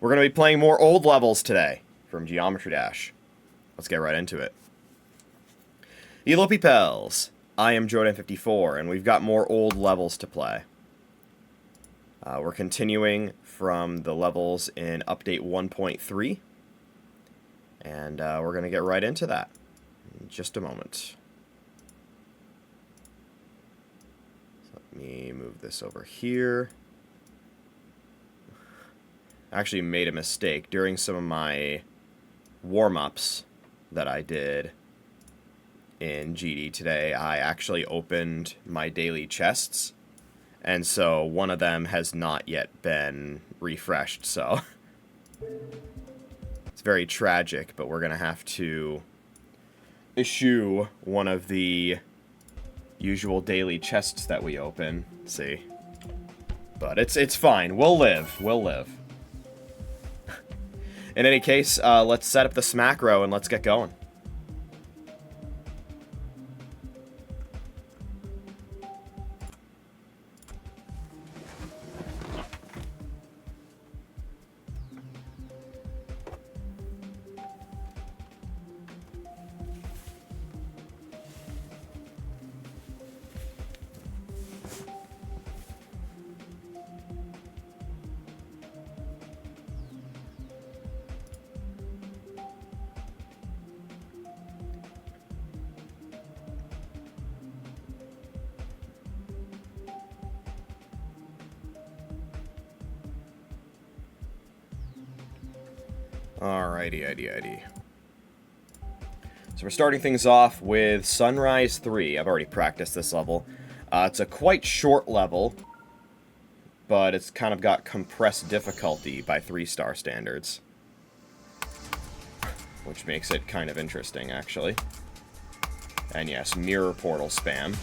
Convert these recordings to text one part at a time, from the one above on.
We're going to be playing more old levels today from Geometry Dash. Let's get right into it. Elope Pels, I am JoeDan54, and we've got more old levels to play. We're continuing from the levels in Update 1.3, and we're going to get right into that in just a moment. So let me move this over here. I actually made a mistake during some of my warm-ups that I did in GD today. I actually opened my daily chests, and so one of them has not yet been refreshed, so it's very tragic, but we're gonna have to issue one of the usual daily chests that we open. Let's see. But it's fine. We'll live. We'll live. In any case, let's set up the smack row and let's get going. Alrighty. So we're starting things off with Sunrise 3. I've already practiced this level. It's a quite short level, but it's kind of got compressed difficulty by 3-star standards, which makes it kind of interesting, actually. And yes, mirror portal spam,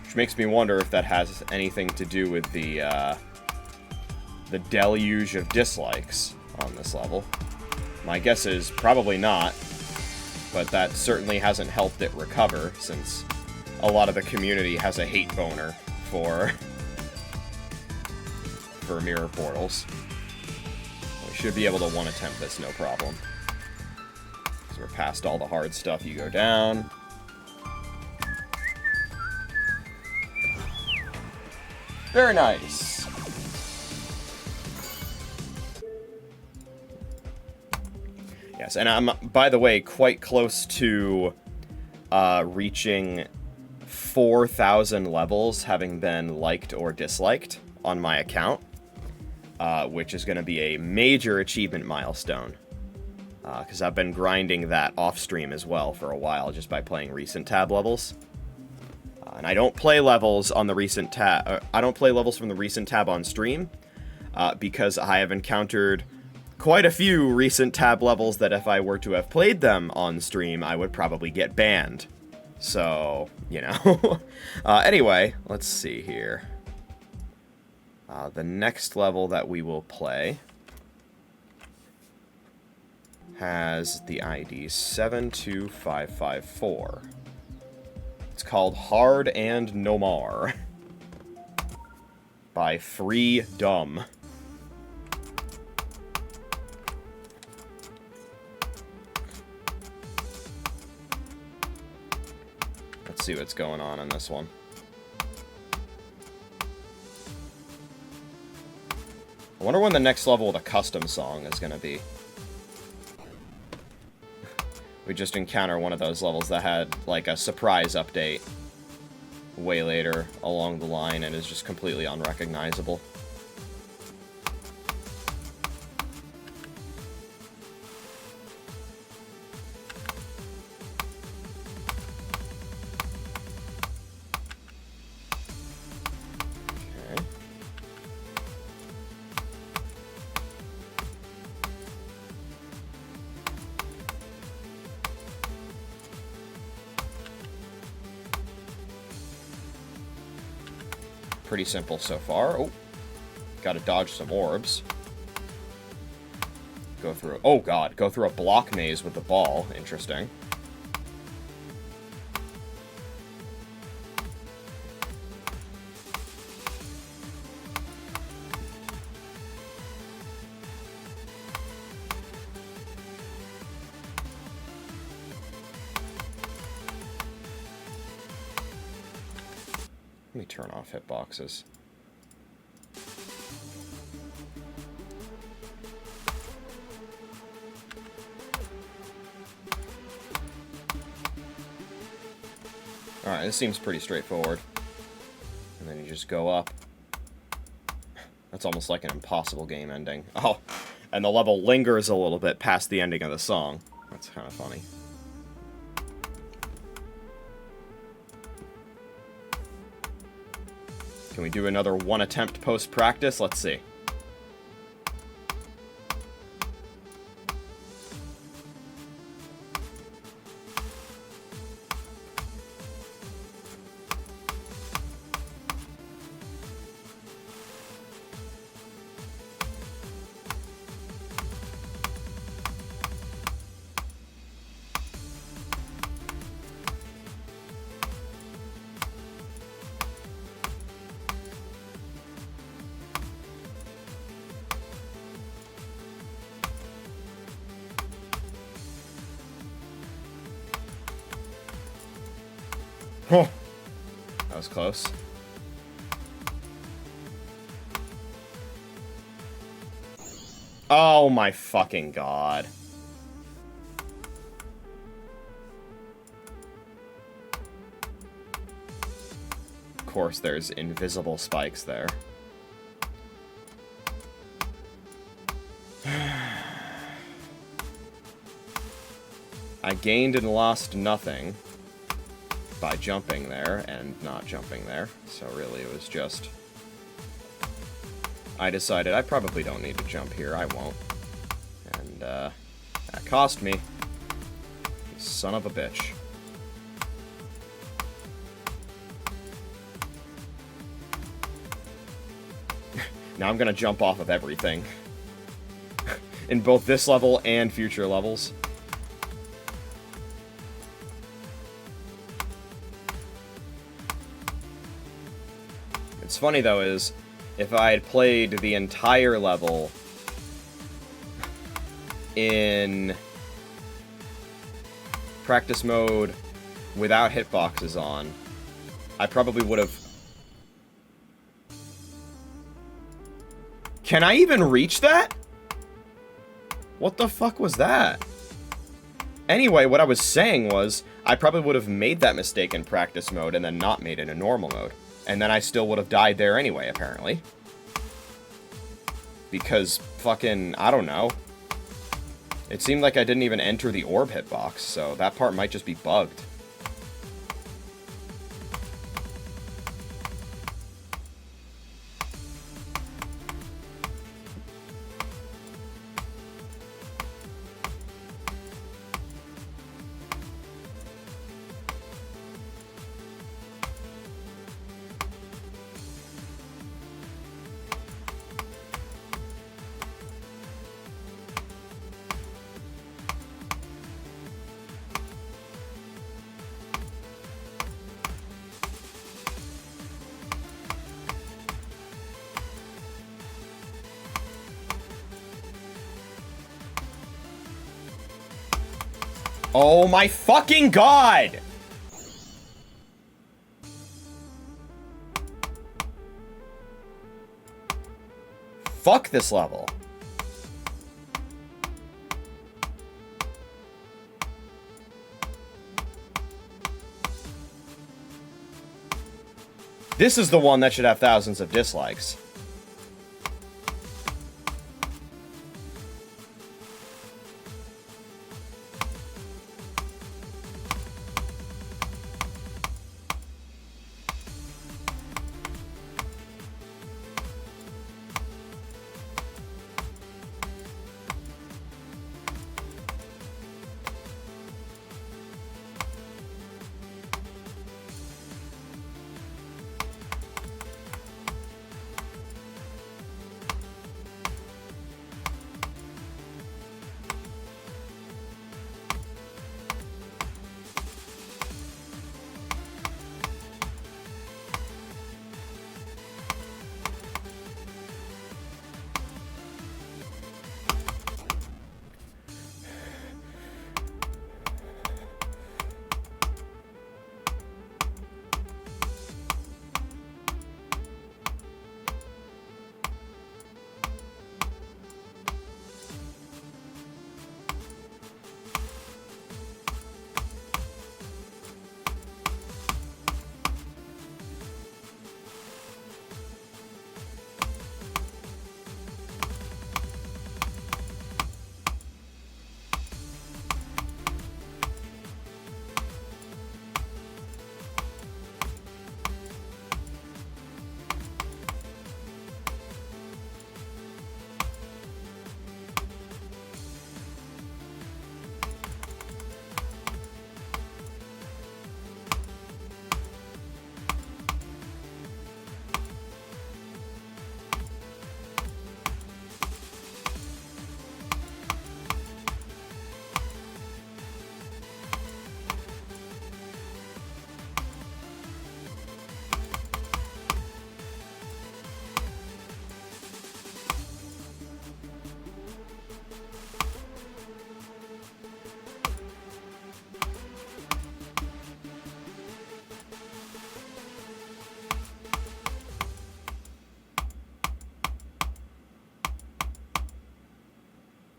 which makes me wonder if that has anything to do with the deluge of dislikes on this level. My guess is probably not, but that certainly hasn't helped it recover, since a lot of the community has a hate boner for mirror portals. We should be able to one attempt this, no problem. So we're past all the hard stuff. You go down. Very nice. Yes, and I'm, by the way, quite close to reaching 4,000 levels, having been liked or disliked on my account, which is going to be a major achievement milestone, because I've been grinding that off-stream as well for a while, just by playing recent tab levels. And I don't play levels on the recent tab. I don't play levels from the recent tab on stream, because I have encountered quite a few recent tab levels that if I were to have played them on stream, I would probably get banned. So, you know. Anyway, let's see here. The next level that we will play has the ID 72554. It's called Hard and Nomar by Free Dumb. Let's see what's going on in this one. I wonder when the next level with a custom song is going to be. We just encounter one of those levels that had, like, a surprise update way later along the line and is just completely unrecognizable. Pretty simple so far. Oh, gotta dodge some orbs. Go through... Oh, God. Go through a block maze with the ball. Interesting. me turn off hitboxes. Alright, this seems pretty straightforward. And then you just go up. That's almost like an impossible game ending. Oh, and the level lingers a little bit past the ending of the song. That's kind of funny. Can we do another one attempt post-practice? Let's see. Oh, that was close. Oh my fucking god. Of course, there's invisible spikes there. I gained and lost nothing by jumping there and not jumping there. So really it was just... I decided I probably don't need to jump here. I won't. And, that cost me. You son of a bitch. Now I'm gonna jump off of everything. In both this level and future levels. What's funny, though, is if I had played the entire level in practice mode without hitboxes on, I probably would have... Can I even reach that? What the fuck was that? Anyway, what I was saying was, I probably would have made that mistake in practice mode and then not made it in normal mode. And then I still would have died there anyway, apparently. Because fucking, I don't know. It seemed like I didn't even enter the orb hitbox, so that part might just be bugged. Oh my fucking god! Fuck this level. This is the one that should have thousands of dislikes.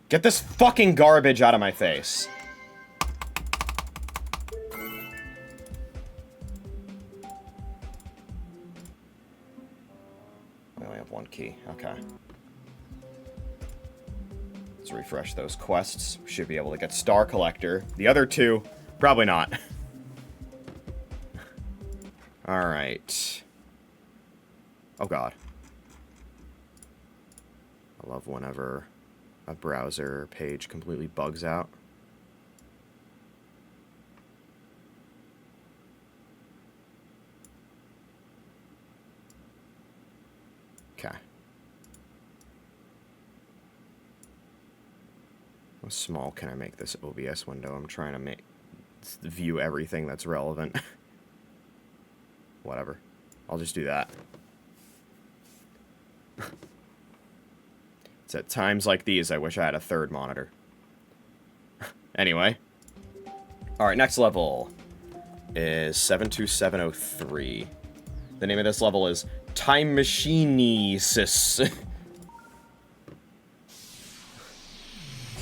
Get this fucking garbage out of my face. I only have one key. Okay. Let's refresh those quests. Should be able to get Star Collector. The other two, probably not. Alright. Oh god. I love whenever a browser page completely bugs out. Okay. How small can I make this OBS window? I'm trying to view everything that's relevant. Whatever. I'll just do that. It's at times like these I wish I had a third monitor. Anyway. Alright, next level is 72703. The name of this level is Time Machinesis.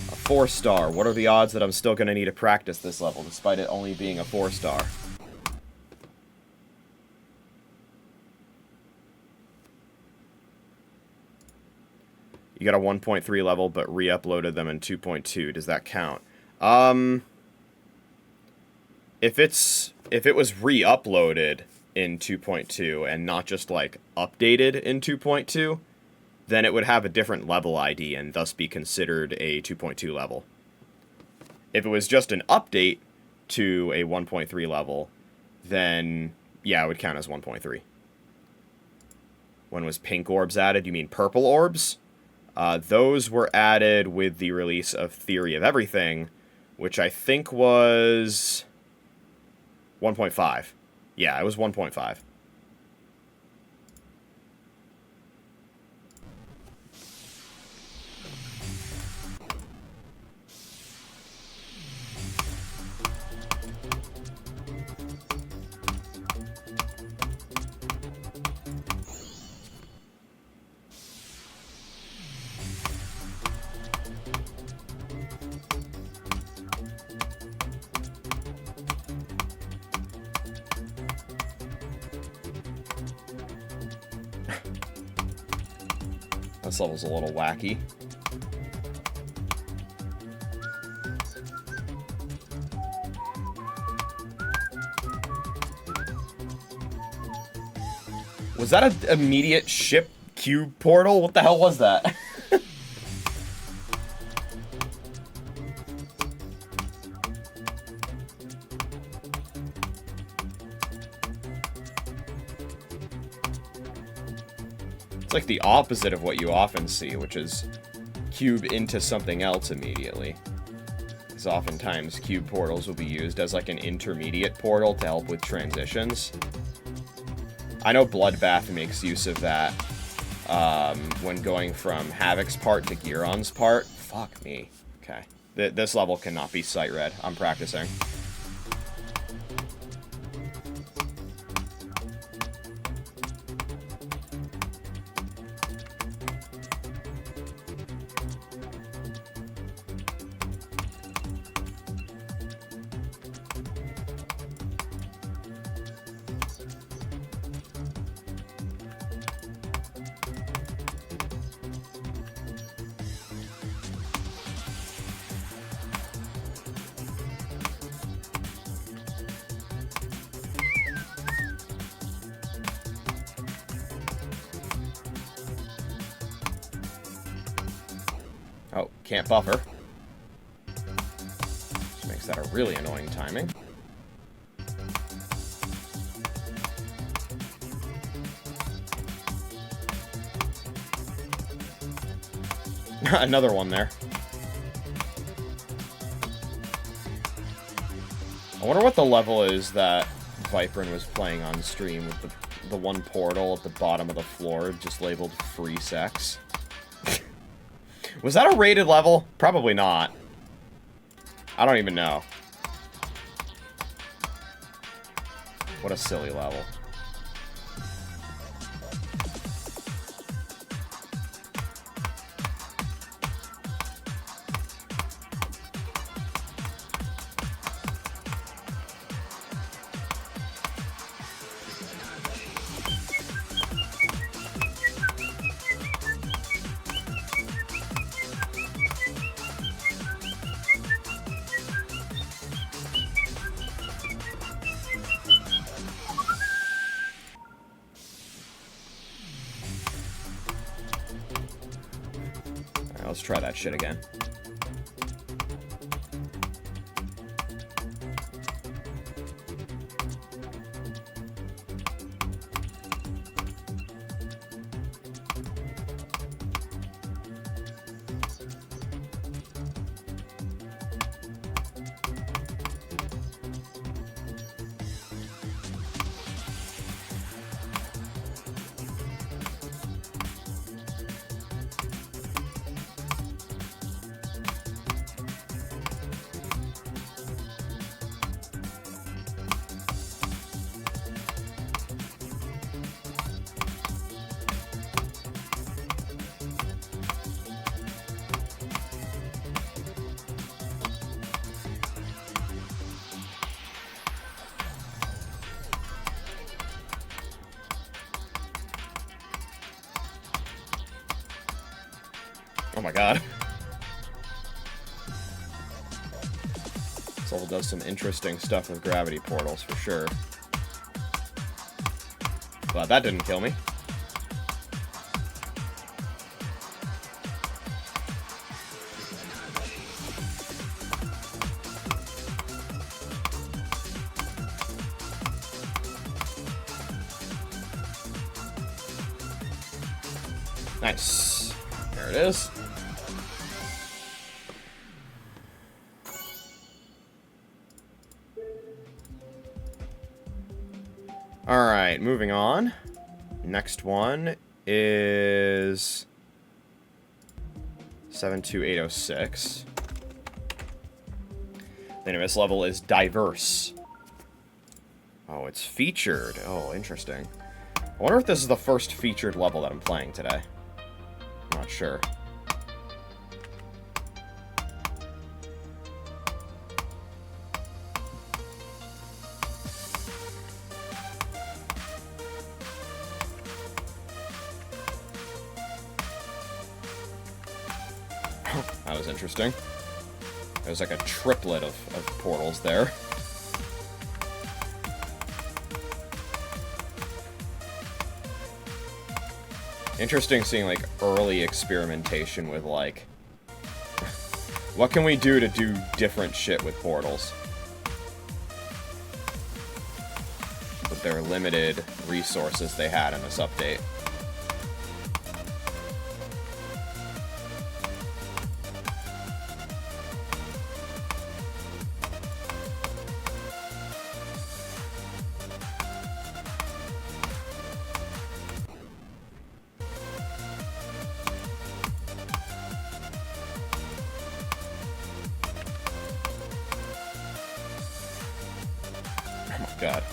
A 4-star. What are the odds that I'm still going to need to practice this level, despite it only being a 4-star? You got a 1.3 level, but re-uploaded them in 2.2. Does that count? If it was re-uploaded in 2.2 and not just, like, updated in 2.2, then it would have a different level ID and thus be considered a 2.2 level. If it was just an update to a 1.3 level, then, yeah, it would count as 1.3. When was pink orbs added? You mean purple orbs? Those were added with the release of Theory of Everything, which I think was 1.5. Yeah, it was 1.5. This level's a little wacky. Was that an immediate ship cube portal? What the hell was that? It's like the opposite of what you often see, which is cube into something else immediately. Because oftentimes cube portals will be used as like an intermediate portal to help with transitions. I know Bloodbath makes use of that when going from Havoc's part to Giron's part. Fuck me. Okay. This level cannot be sight read. I'm practicing. Oh, can't buffer. Which makes that a really annoying timing. Another one there. I wonder what the level is that Viperin was playing on stream with the one portal at the bottom of the floor just labeled free sex. Was that a rated level? Probably not. I don't even know. What a silly level. let's try that shit again. Oh my god. This level does some interesting stuff with gravity portals, for sure. Glad that didn't kill me. Nice. There it is. Alright, moving on. Next one is 72806. The name of this level is Diverse. Oh, it's featured. Oh, interesting. I wonder if this is the first featured level that I'm playing today. I'm not sure. That was interesting. There's like a triplet of portals there. Interesting seeing, like, early experimentation with, like, what can we do to do different shit with portals? With their limited resources they had in this update. Oh my god.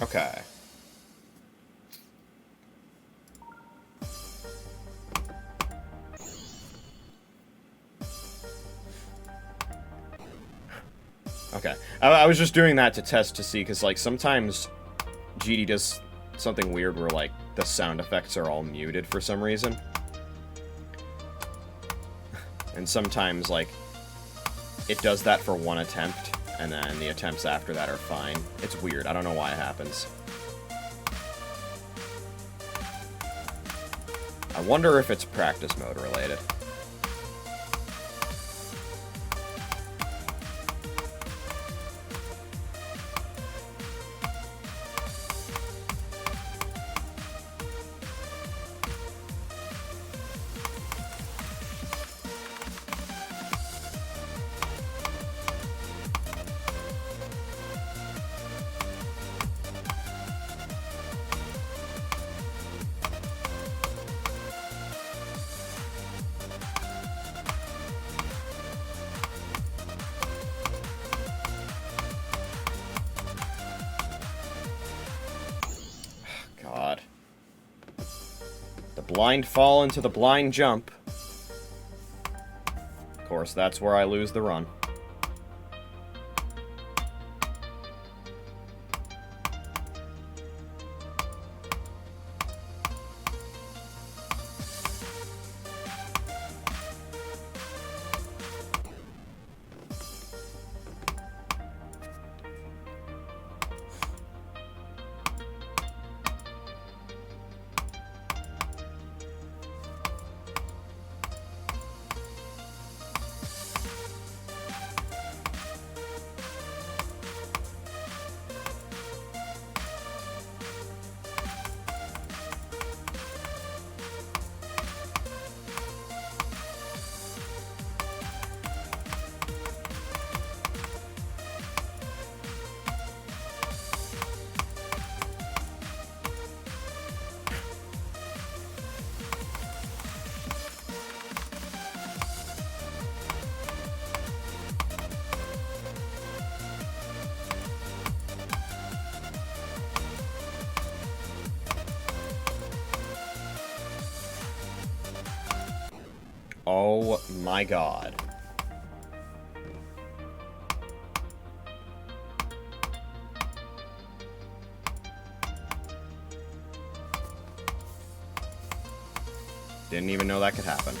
Okay. Okay. I was just doing that to test to see, because, like, sometimes GD does something weird where, like, the sound effects are all muted for some reason. And sometimes, like, it does that for one attempt, and then the attempts after that are fine. It's weird. I don't know why it happens. I wonder if it's practice mode related. blind fall into the blind jump. Of course, that's where I lose the run. Oh my god. Didn't even know that could happen.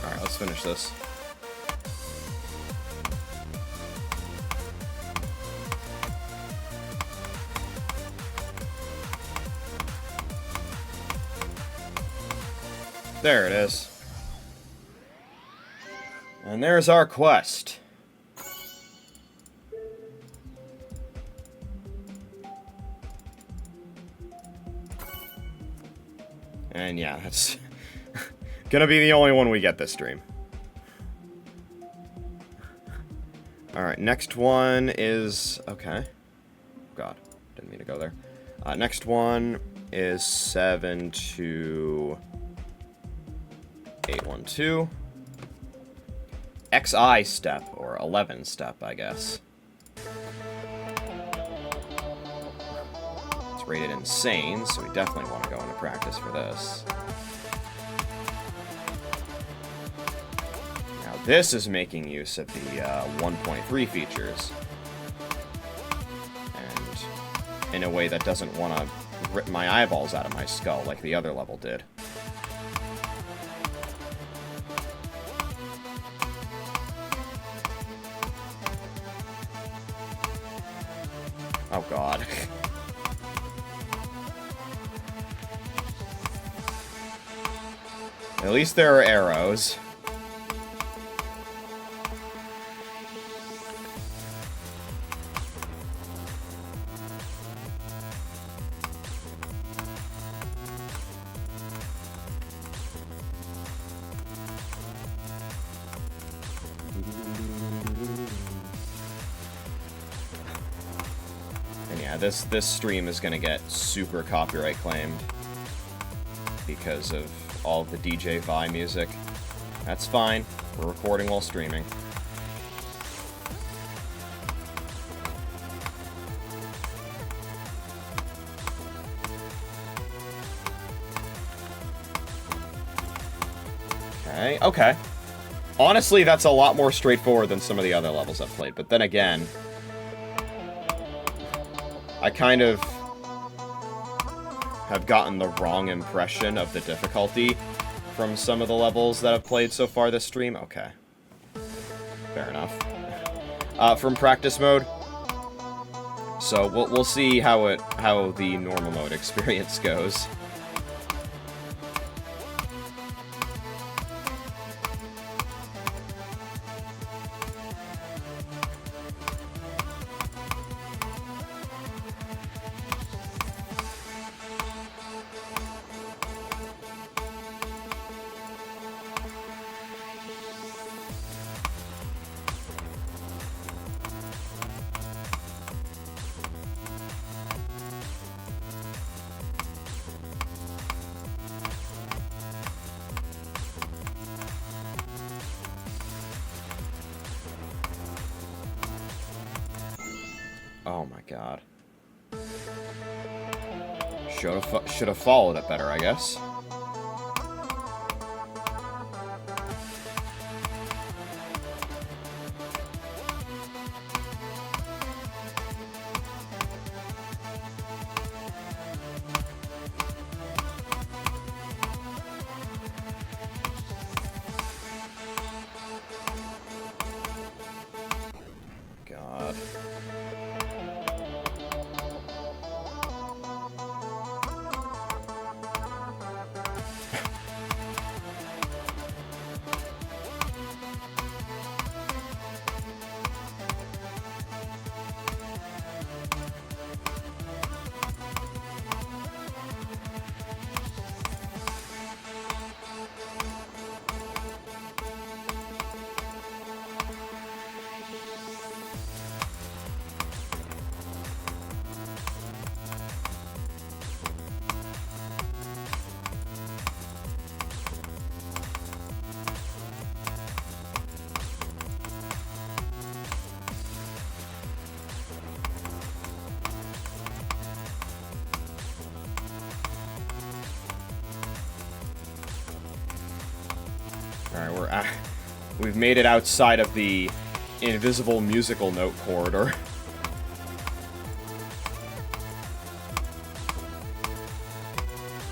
Alright, let's finish this. There it is. And there's our quest. And yeah, that's gonna be the only one we get this stream. Alright, next one is... okay. God, didn't mean to go there. Next one is 72812. XI step, or 11 step, I guess. It's rated insane, so we definitely want to go into practice for this. Now this is making use of the 1.3 features. And in a way that doesn't want to rip my eyeballs out of my skull like the other level did. Oh god. At least there are arrows. And yeah, this stream is gonna get super copyright claimed because of all of the DJ Vi music. That's fine. We're recording while streaming. Okay, okay. Honestly, that's a lot more straightforward than some of the other levels I've played, but then again, I kind of have gotten the wrong impression of the difficulty from some of the levels that I've played so far this stream. Okay. Fair enough. from practice mode. So we'll see how the normal mode experience goes. Oh my god. Should have followed it better, I guess. God. Alright, we've made it outside of the invisible musical note corridor.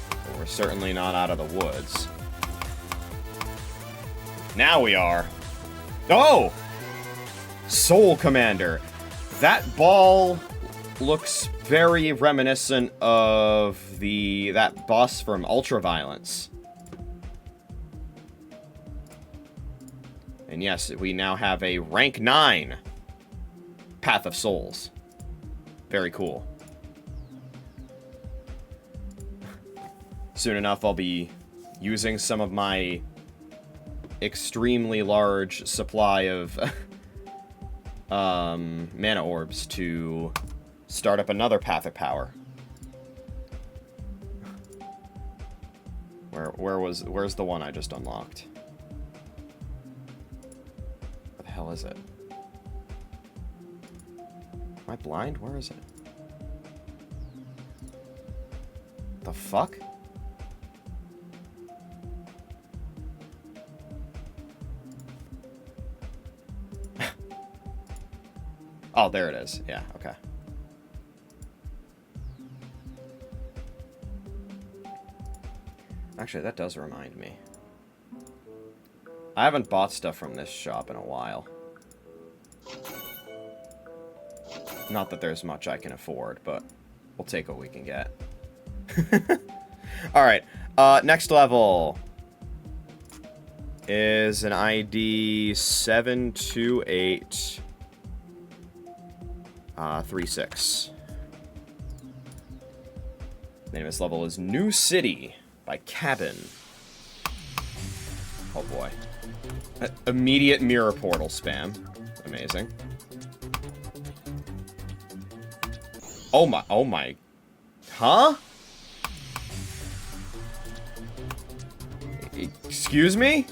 But we're certainly not out of the woods. Now we are. Oh! Soul Commander. That ball looks very reminiscent of that boss from Ultraviolence. And yes, we now have a rank 9 Path of Souls. Very cool. Soon enough, I'll be using some of my extremely large supply of mana orbs to start up another Path of Power. Where's the one I just unlocked? Where the hell is it? Am I blind? Where is it? The fuck? Oh, there it is. Yeah, okay. Actually, that does remind me. I haven't bought stuff from this shop in a while. Not that there's much I can afford, but we'll take what we can get. Alright, next level is an ID 72836. The name of this level is New City by Cabin. Oh boy. Immediate mirror portal spam. Amazing. Oh my. Huh? Excuse me?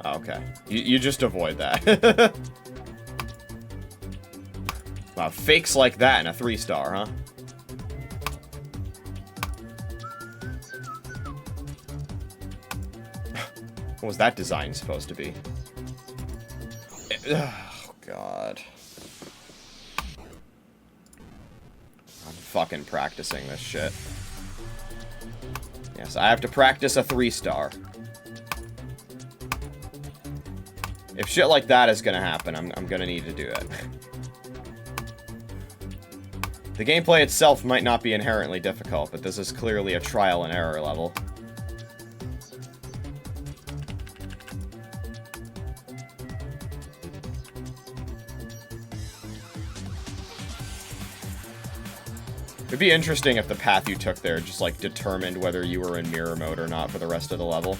Oh, okay. You just avoid that. Wow, fakes like that in a 3-star, huh? What was that design supposed to be? Oh, God. I'm fucking practicing this shit. Yes, I have to practice a 3-star. If shit like that is gonna happen, I'm gonna need to do it. The gameplay itself might not be inherently difficult, but this is clearly a trial and error level. It'd be interesting if the path you took there just, like, determined whether you were in mirror mode or not for the rest of the level.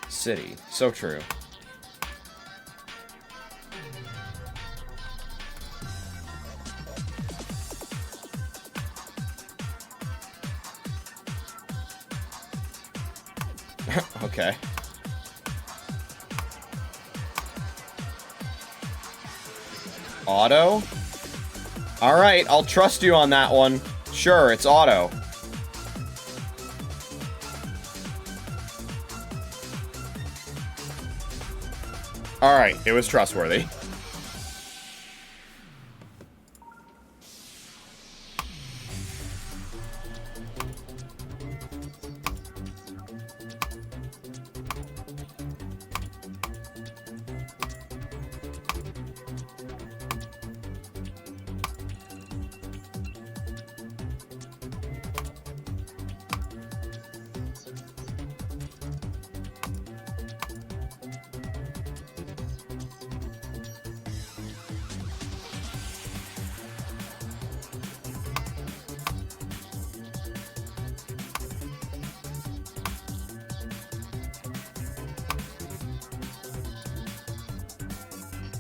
City. So true. Okay. Auto? Alright, I'll trust you on that one. Sure, it's auto. Alright, it was trustworthy.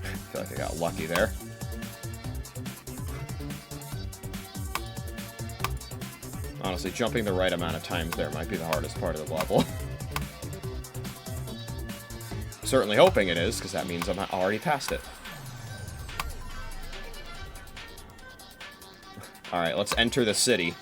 I feel like I got lucky there. Honestly, jumping the right amount of times there might be the hardest part of the level. Certainly hoping it is, because that means I'm already past it. Alright, let's enter the city.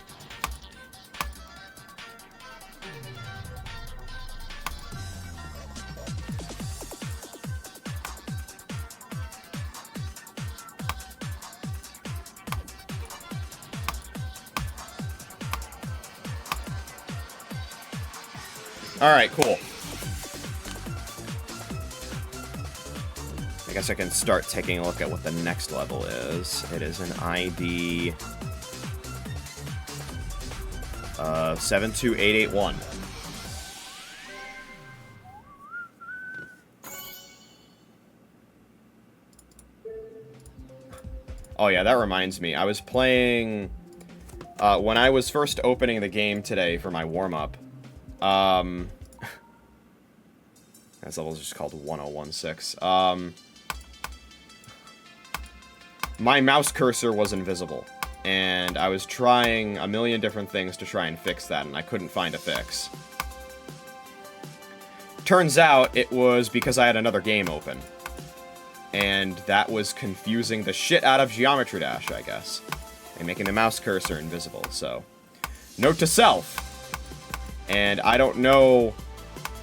Alright, cool. I guess I can start taking a look at what the next level is. It is an ID 72881. Oh yeah, that reminds me. I was playing... when I was first opening the game today for my warm-up, this level is just called 1016. My mouse cursor was invisible, and I was trying a million different things to try and fix that, and I couldn't find a fix. Turns out it was because I had another game open, and that was confusing the shit out of Geometry Dash, I guess, and making the mouse cursor invisible, so... Note to self! And I don't know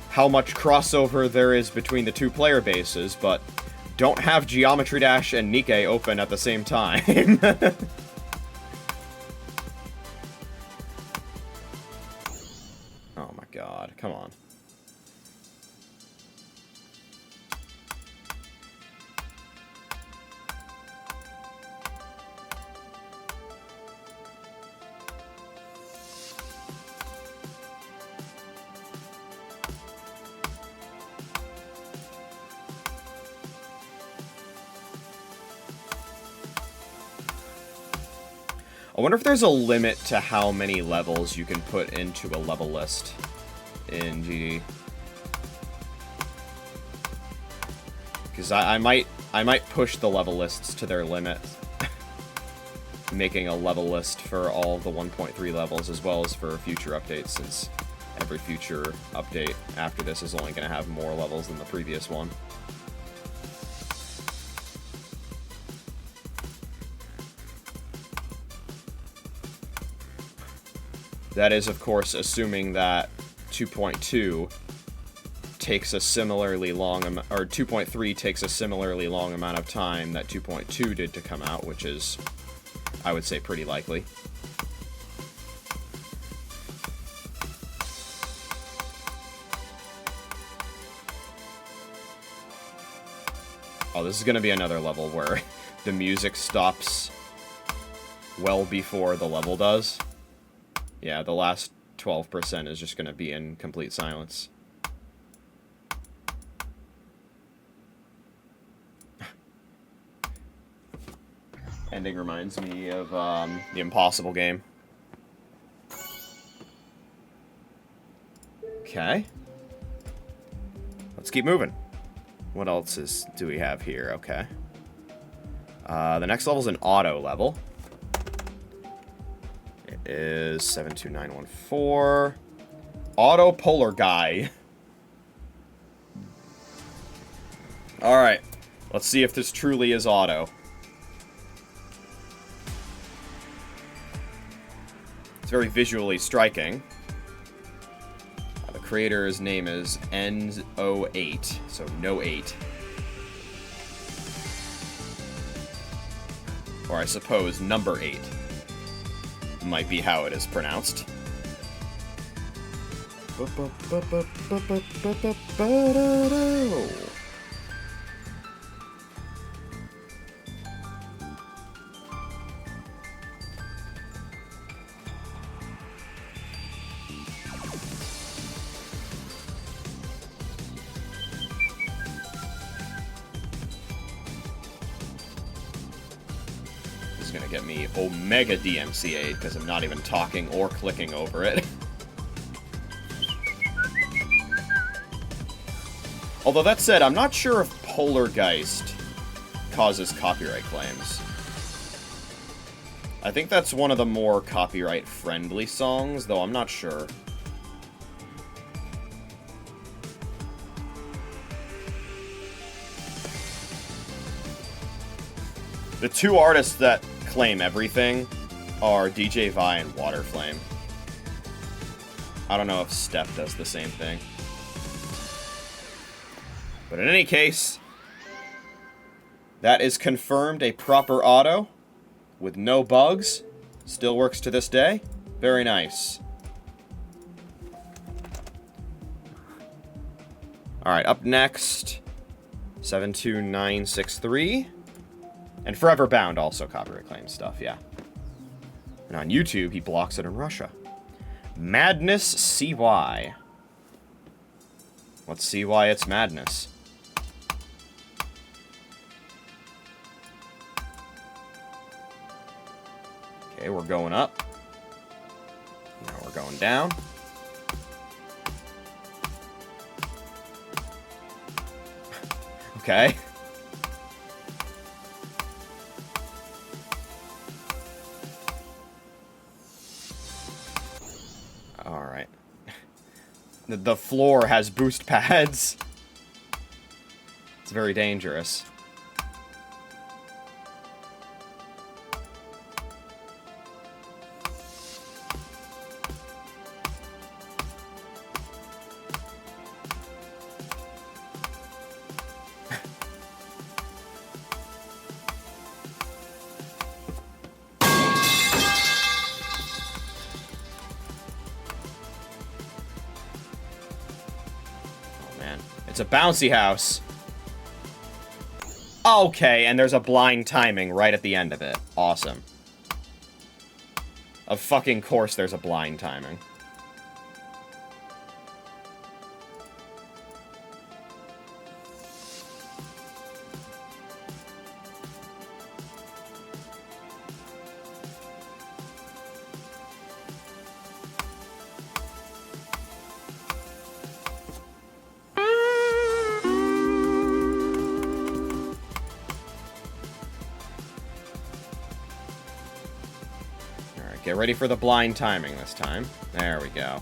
how much crossover there is between the two player bases, but don't have Geometry Dash and Nikke open at the same time. Oh my god, come on. I wonder if there's a limit to how many levels you can put into a level list in GD. Because I might push the level lists to their limit. Making a level list for all the 1.3 levels as well as for future updates, since every future update after this is only going to have more levels than the previous one. That is, of course, assuming that 2.2 takes a similarly long or 2.3 takes a similarly long amount of time that 2.2 did to come out, which is, I would say, pretty likely. Oh, this is going to be another level where the music stops well before the level does. Yeah, the last 12% is just going to be in complete silence. Ending reminds me of the Impossible game. Okay. Let's keep moving. What else do we have here? Okay. The next level is an auto level. It is 72914. Auto Polar Guy. Alright. Let's see if this truly is auto. It's very visually striking. The creator's name is N08, so no 8. Or I suppose number 8 might be how it is pronounced. This is gonna get me Omega DMCA'd because I'm not even talking or clicking over it. Although that said, I'm not sure if Polargeist causes copyright claims. I think that's one of the more copyright-friendly songs, though I'm not sure. The two artists that claim everything are DJ Vi and Waterflame. I don't know if Step does the same thing. But in any case, that is confirmed a proper auto with no bugs. Still works to this day. Very nice. Alright, up next, 72963. And Forever Bound also copyright claim stuff, yeah. And on YouTube, he blocks it in Russia. Madness CY. Let's see why it's madness. Okay, we're going up. Now we're going down. Okay. Alright. The floor has boost pads. It's very dangerous. It's a bouncy house. Okay, and there's a blind timing right at the end of it. Awesome. Of fucking course there's a blind timing. Get ready for the blind timing this time. There we go.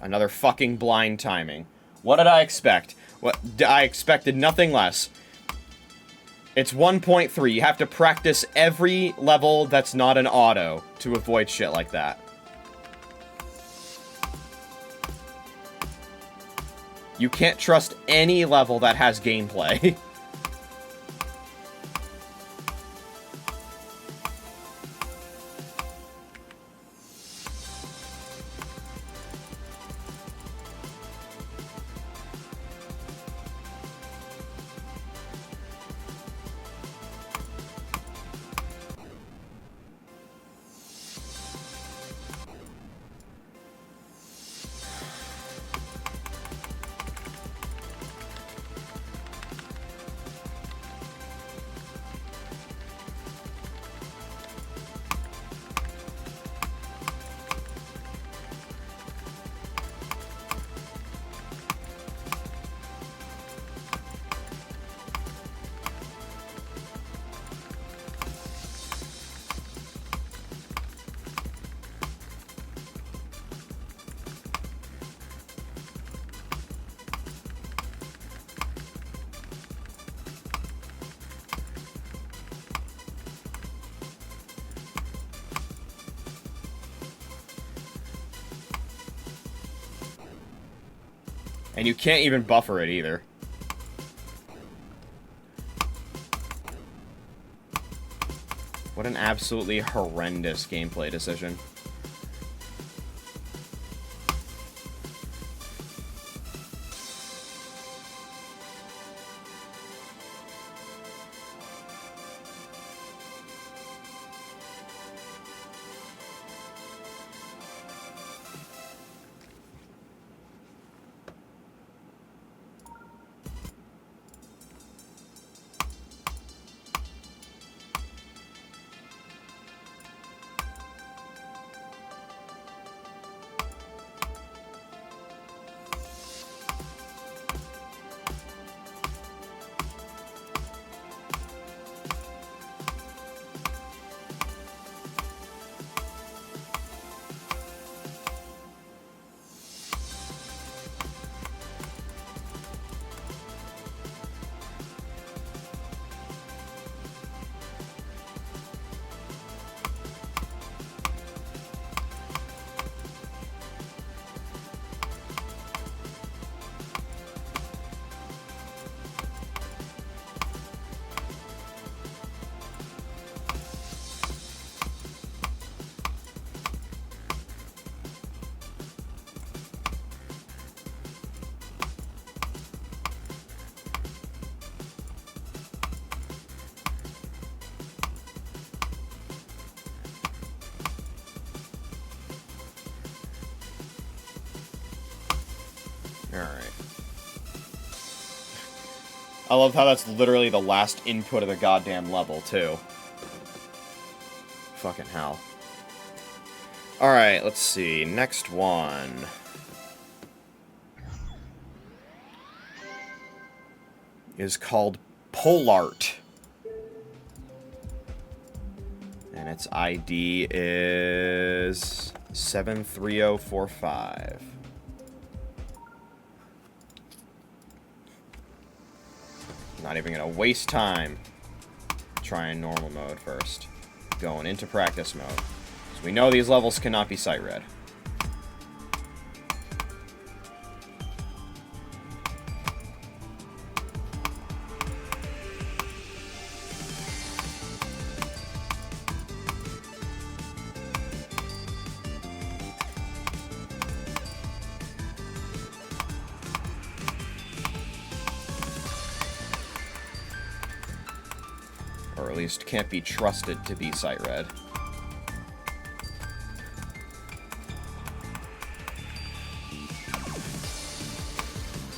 Another fucking blind timing. What did I expect? I expected nothing less. It's 1.3. You have to practice every level that's not an auto to avoid shit like that. You can't trust any level that has gameplay. And you can't even buffer it either. What an absolutely horrendous gameplay decision. Alright. I love how that's literally the last input of the goddamn level, too. Fucking hell. Alright, let's see. Next one. Is called Polart. And its ID is 73045. Not even gonna waste time trying normal mode first. Going into practice mode. So we know these levels cannot be sight read. Or at least can't be trusted to be sight read.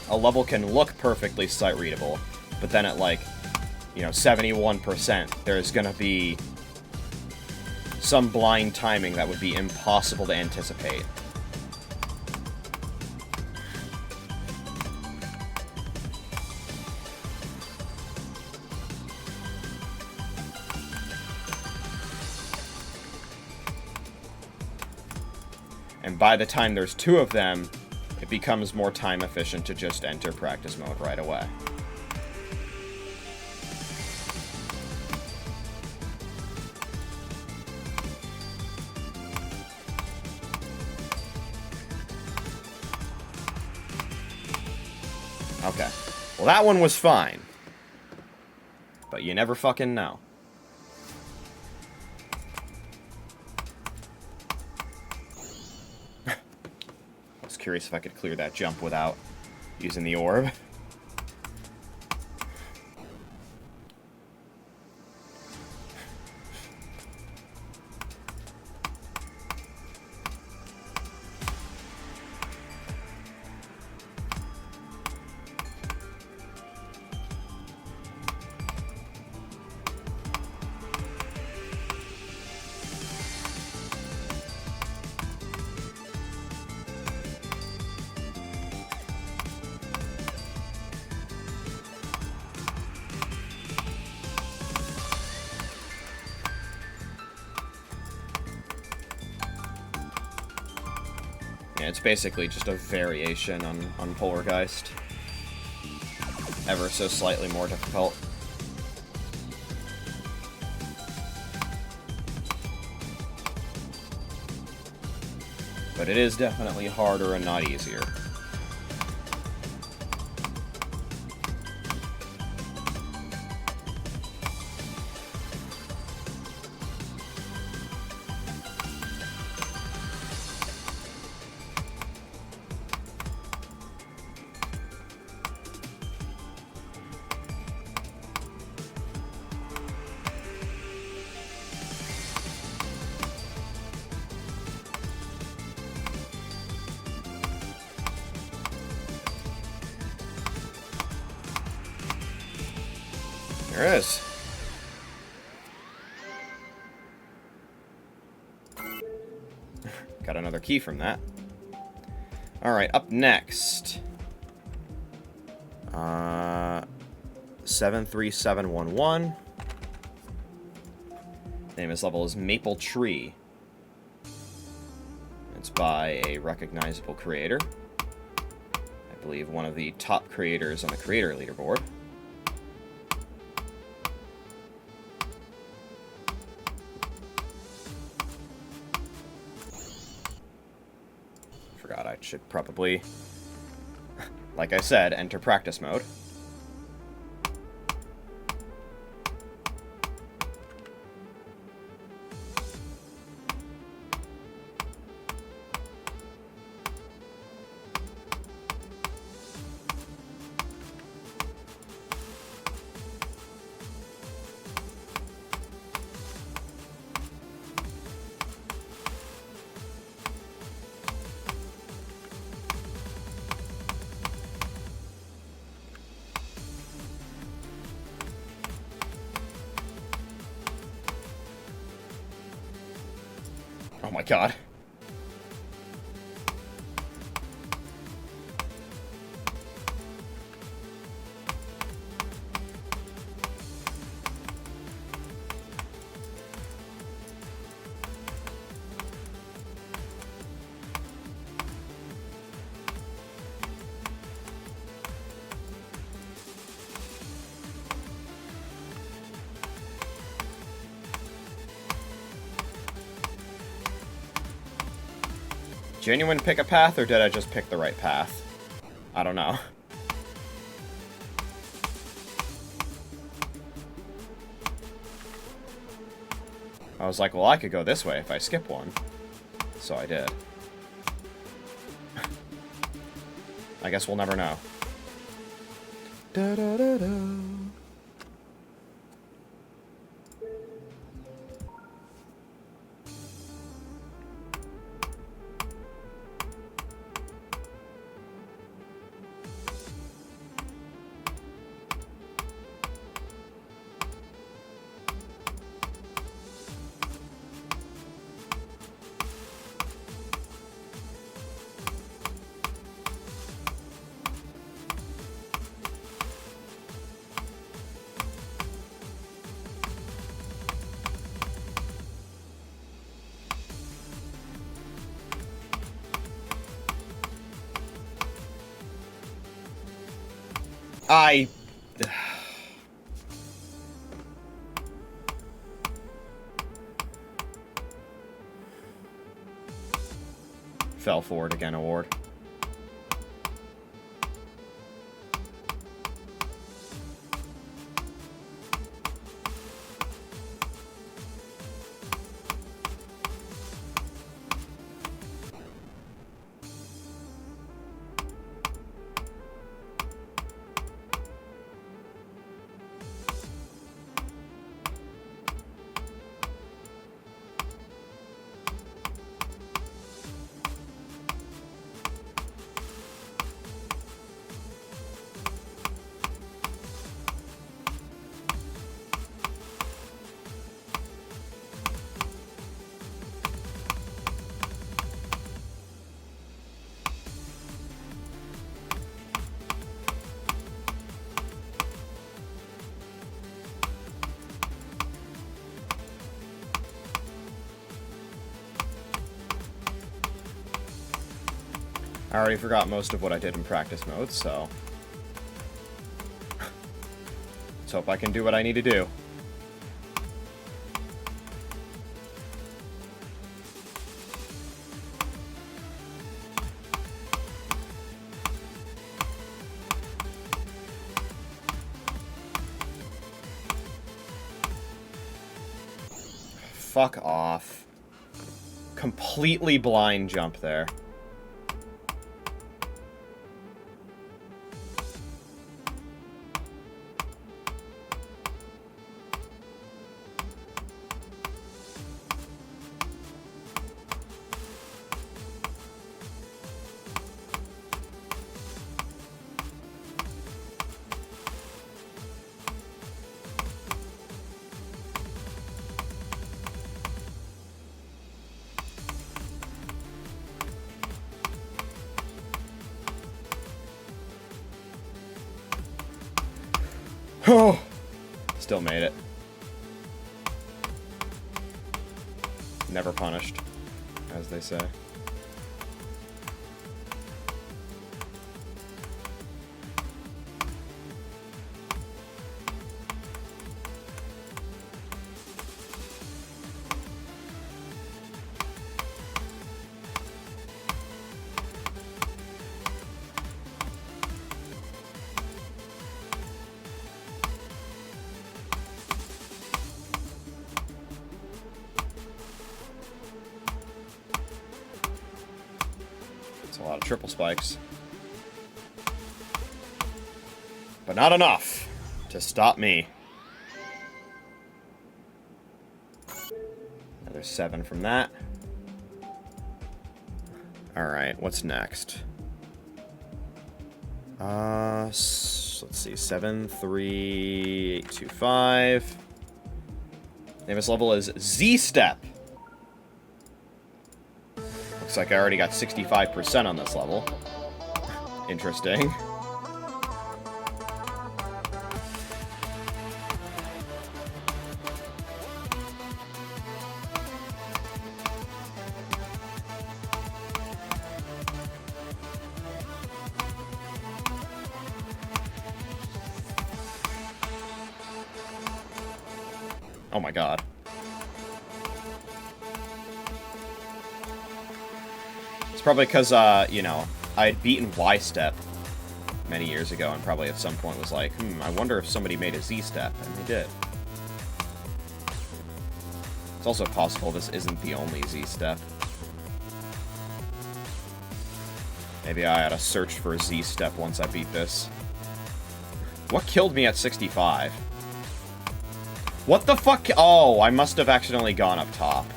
A level can look perfectly sight readable, but then at like, you know, 71%, there's gonna be some blind timing that would be impossible to anticipate. And by the time there's two of them, becomes more time efficient to just enter practice mode right away. Okay. Well, that one was fine. But you never fucking know. I was curious if I could clear that jump without using the orb. Yeah, it's basically just a variation on Poltergeist. Ever so slightly more difficult. But it is definitely harder and not easier. There it is. Got another key from that. Alright, up next. 73711. Name of this level is Maple Tree. It's by a recognizable creator. I believe one of the top creators on the creator leaderboard. Forgot I should probably, like I said, enter practice mode. Oh my god. Genuine pick a path, or did I just pick the right path? I don't know. I was like, well, I could go this way if I skip one. So I did. I guess we'll never know. Da-da-da-da. I... Fell for it again, award. I already forgot most of what I did in practice mode, so... let's hope I can do what I need to do. Fuck off. Completely blind jump there. Oh, still made it. Never punished, as they say. A lot of triple spikes. But not enough to stop me. Another 7 from that. Alright, what's next? Let's see. 7, 3, 8, 2, 5. Name of this level is Z-Step. Looks like I already got 65% on this level. Interesting. Oh my god. It's probably because, you know, I had beaten Y-Step many years ago and probably at some point was like, I wonder if somebody made a Z-Step, and they did. It's also possible this isn't the only Z-Step. Maybe I ought to search for a Z-Step once I beat this. What killed me at 65? What the fuck? Oh, I must have accidentally gone up top.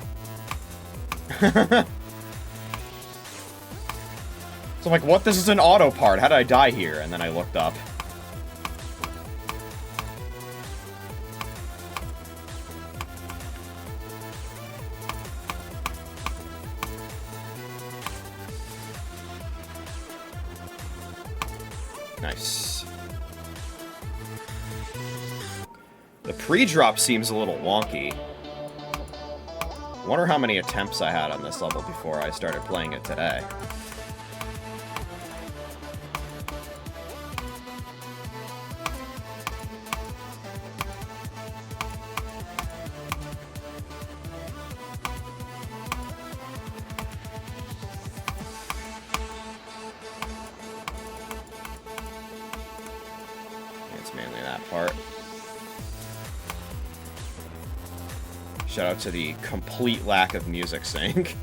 So I'm like, what? This is an auto part. How did I die here? And then I looked up. Nice. The pre-drop seems a little wonky. I wonder how many attempts I had on this level before I started playing it today. mainly that part. Shout out to the complete lack of music sync.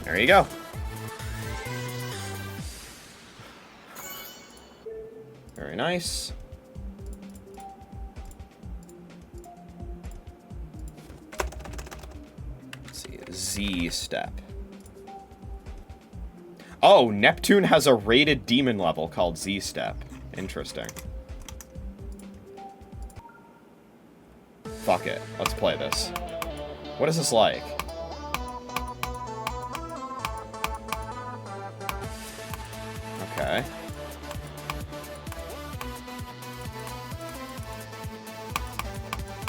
There you go. Very nice. Let's see, Z step. Oh, Neptune has a rated demon level called Z step. Interesting. Fuck it. Let's play this. What is this like? Okay.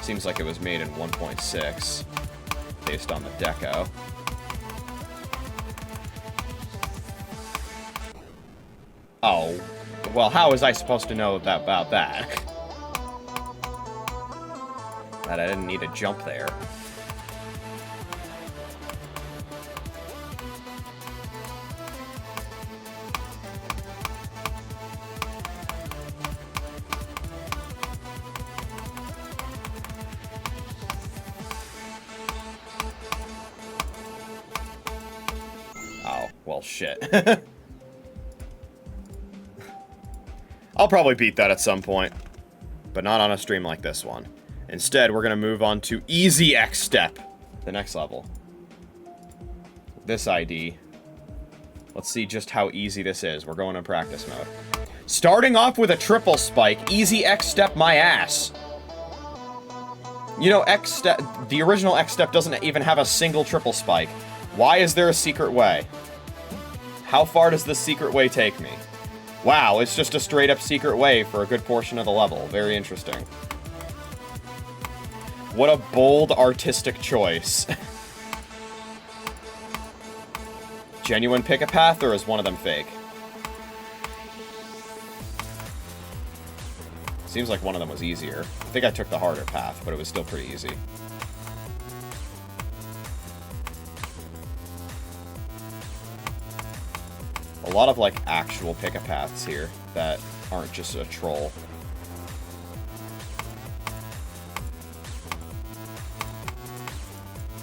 Seems like it was made in 1.6, based on the deco. Oh, well, how was I supposed to know about that? That I didn't need to jump there. Well, shit. I'll probably beat that at some point, but not on a stream like this one. Instead, we're going to move on to Easy X Step, the next level. This ID. Let's see just how easy this is. We're going in practice mode. Starting off with a triple spike, Easy X Step my ass. You know, X Step, the original X Step doesn't even have a single triple spike. Why is there a secret way? How far does this secret way take me? Wow, it's just a straight up secret way for a good portion of the level. Very interesting. What a bold artistic choice. Genuine pick a path, or is one of them fake? Seems like one of them was easier. I think I took the harder path, but it was still pretty easy. A lot of, like, actual pick-a-paths here that aren't just a troll.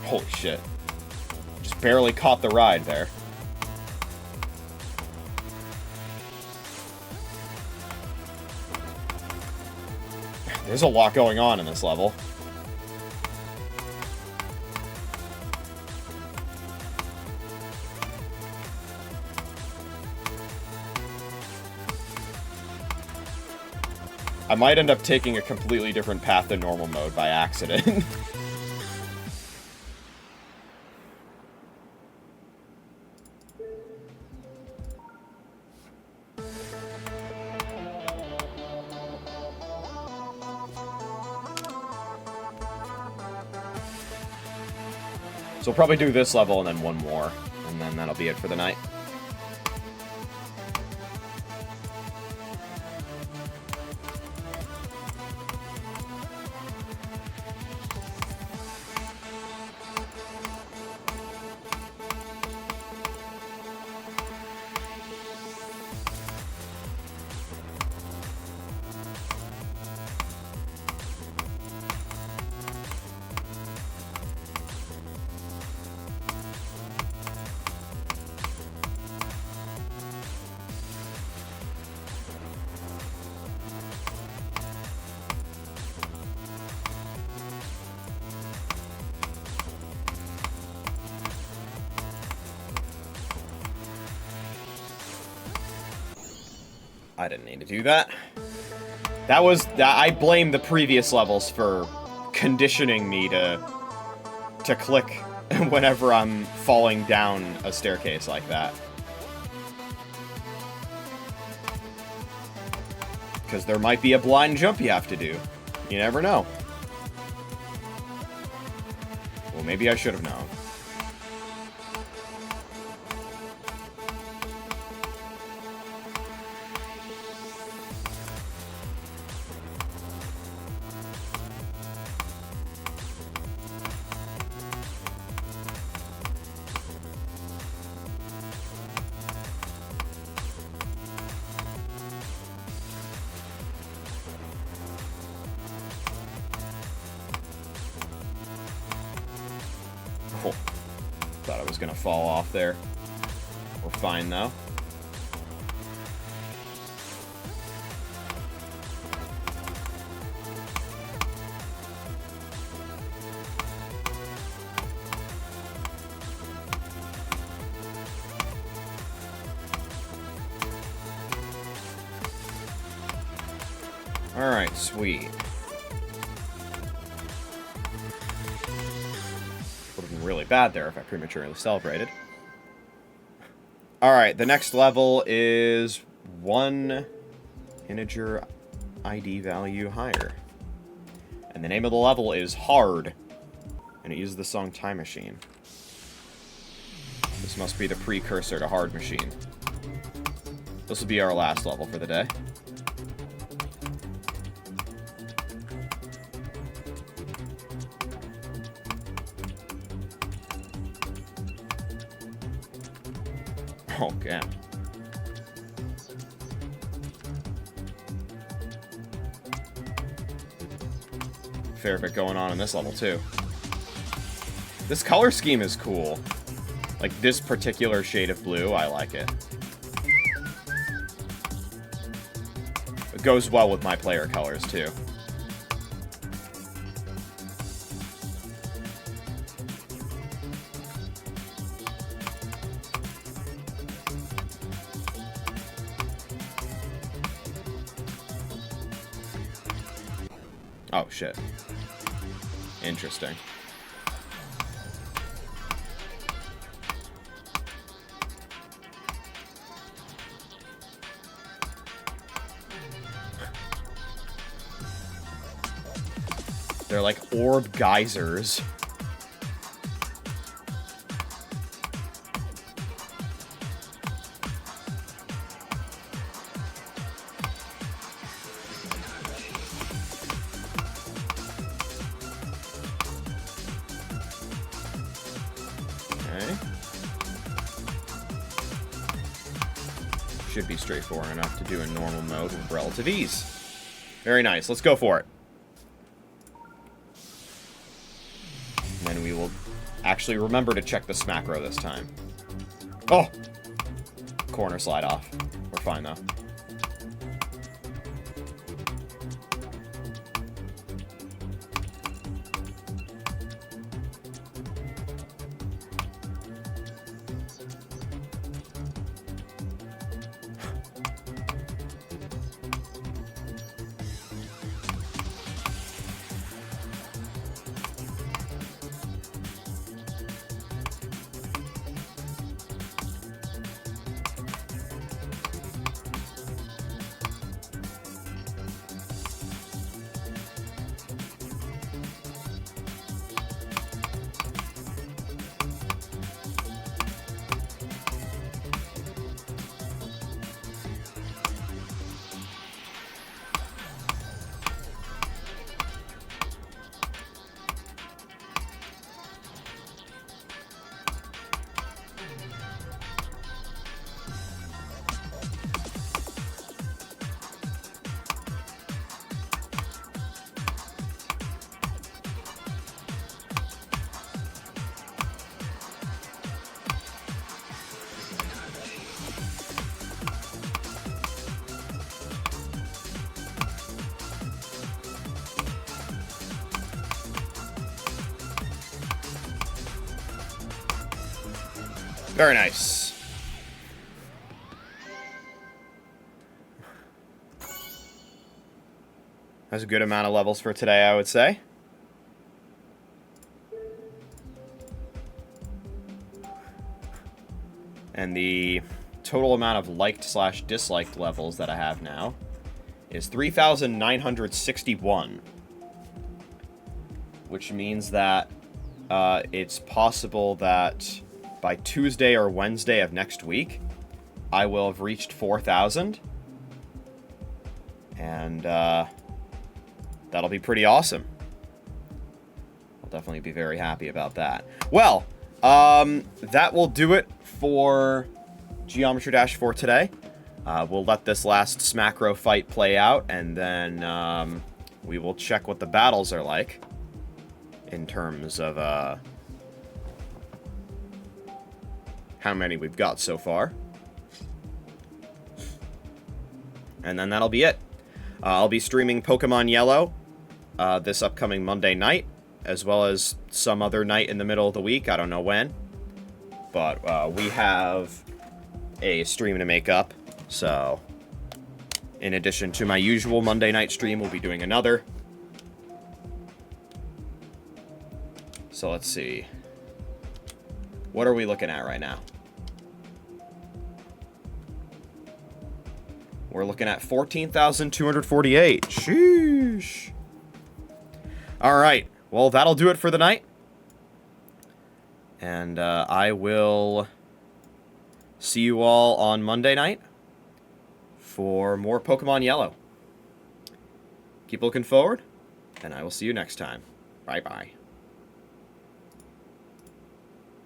Holy shit. Just barely caught the ride there. There's a lot going on in this level. I might end up taking a completely different path than normal mode by accident. So we'll probably do this level and then one more, and then that'll be it for the night. I didn't need to do that. I blame the previous levels for conditioning me to click whenever I'm falling down a staircase like that. Because there might be a blind jump you have to do. You never know. Well, maybe I should have known. Oh, thought I was gonna fall off there. We're fine though. Alright, sweet. Would have been really bad there if I prematurely celebrated. Alright, the next level is one integer ID value higher. And the name of the level is Hard. And it uses the song Time Machine. This must be the precursor to Hard Machine. This will be our last level for the day. Oh, damn. Fair bit going on in this level, too. This color scheme is cool. Like, this particular shade of blue, I like it. It goes well with my player colors, too. Oh, shit. Interesting. They're like orb geysers. Should be straightforward enough to do in normal mode with relative ease. Very nice. Let's go for it. And then we will actually remember to check the smacro this time. Oh! Corner slide off. We're fine, though. Very nice. That's a good amount of levels for today, I would say. And the total amount of liked/disliked levels that I have now is 3,961. Which means that it's possible that by Tuesday or Wednesday of next week, I will have reached 4,000. And that'll be pretty awesome. I'll definitely be very happy about that. Well, that will do it for Geometry Dash for today. We'll let this last Smackro fight play out, and then we will check what the battles are like in terms of how many we've got so far. And then that'll be it. I'll be streaming Pokemon Yellow this upcoming Monday night, as well as some other night in the middle of the week. I don't know when. But we have a stream to make up. So, in addition to my usual Monday night stream, we'll be doing another. So let's see. What are we looking at right now? We're looking at 14,248. Sheesh. Alright. Well, that'll do it for the night. And I will see you all on Monday night for more Pokemon Yellow. Keep looking forward, and I will see you next time. Bye-bye.